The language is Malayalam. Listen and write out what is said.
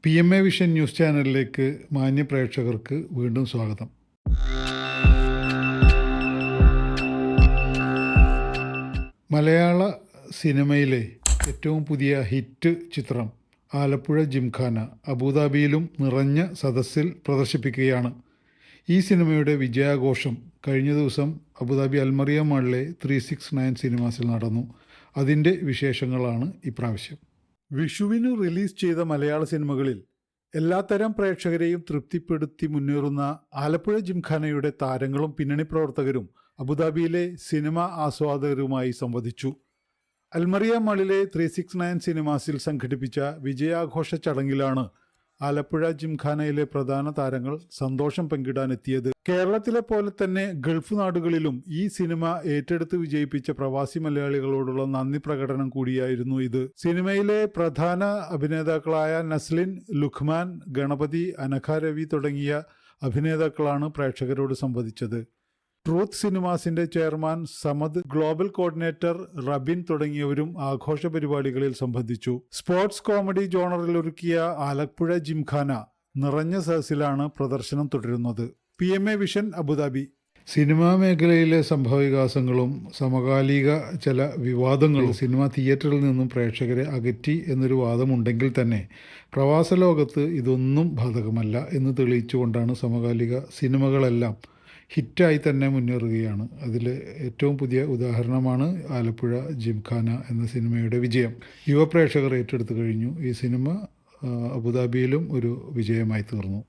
PMA വിഷൻ ന്യൂസ് ചാനലിലേക്ക് മാന്യ പ്രേക്ഷകർക്ക് വീണ്ടും സ്വാഗതം. മലയാള സിനിമയിലെ ഏറ്റവും പുതിയ ഹിറ്റ് ചിത്രം ആലപ്പുഴ ജിംഖാന അബുദാബിയിലും നിറഞ്ഞ സദസ്സിൽ പ്രദർശിപ്പിക്കുകയാണ്. ഈ സിനിമയുടെ വിജയാഘോഷം കഴിഞ്ഞ ദിവസം അബുദാബി അൽമറിയ മാളിലെ 369 സിനിമാസിൽ നടന്നു. അതിൻ്റെ വിശേഷങ്ങളാണ് ഇപ്രാവശ്യം. വിഷുവിന് റിലീസ് ചെയ്ത മലയാള സിനിമകളിൽ എല്ലാത്തരം പ്രേക്ഷകരെയും തൃപ്തിപ്പെടുത്തി മുന്നേറുന്ന ആലപ്പുഴ ജിംഖാനയുടെ താരങ്ങളും പിന്നണി പ്രവർത്തകരും അബുദാബിയിലെ സിനിമ ആസ്വാദകരുമായി സംവദിച്ചു. അൽമറിയ മാളിലെ 369 സിനിമാസിൽ സംഘടിപ്പിച്ച വിജയാഘോഷ ചടങ്ങിലാണ് ആലപ്പുഴ ജിംഖാനയിലെ പ്രധാന താരങ്ങൾ സന്തോഷം പങ്കിടാനെത്തിയത്. കേരളത്തിലെ പോലെ തന്നെ ഗൾഫ് നാടുകളിലും ഈ സിനിമ ഏറ്റെടുത്ത് വിജയിപ്പിച്ച പ്രവാസി മലയാളികളോടുള്ള നന്ദി പ്രകടനം കൂടിയായിരുന്നു ഇത്. സിനിമയിലെ പ്രധാന അഭിനേതാക്കളായ നസ്ലിൻ, ലുഖ്മാൻ, ഗണപതി, അനഘ രവി തുടങ്ങിയ അഭിനേതാക്കളാണ് പ്രേക്ഷകരോട് സംവദിച്ചത്. ട്രൂത്ത് സിനിമാസിന്റെ chairman Samad, global coordinator Rabin തുടങ്ങിയവരും ആഘോഷ പരിപാടികളിൽ സംബന്ധിച്ചു. സ്പോർട്സ് കോമഡി ജോണറിൽ ഒരുക്കിയ ആലപ്പുഴ ജിംഖാന നിറഞ്ഞ സദസ്സിലാണ് പ്രദർശനം തുടരുന്നത്. PMA vision Abu Dhabi. സിനിമാ മേഖലയിലെ സംഭവവികാസങ്ങളും സമകാലിക ചില വിവാദങ്ങളും സിനിമാ തിയേറ്ററിൽ നിന്നും പ്രേക്ഷകരെ അകറ്റി എന്നൊരു വാദമുണ്ടെങ്കിൽ തന്നെ പ്രവാസ ലോകത്ത് ഇതൊന്നും ബാധകമല്ല എന്ന് തെളിയിച്ചുകൊണ്ടാണ് സമകാലിക സിനിമകളെല്ലാം ഹിറ്റായി തന്നെ മുന്നേറുകയാണ്. അതിൽ ഏറ്റവും പുതിയ ഉദാഹരണമാണ് ആലപ്പുഴ ജിംഖാന എന്ന സിനിമയുടെ വിജയം. യുവ പ്രേക്ഷകർ ഏറ്റെടുത്തു കഴിഞ്ഞു. ഈ സിനിമ അബുദാബിയിലും ഒരു വിജയമായി തീർന്നു.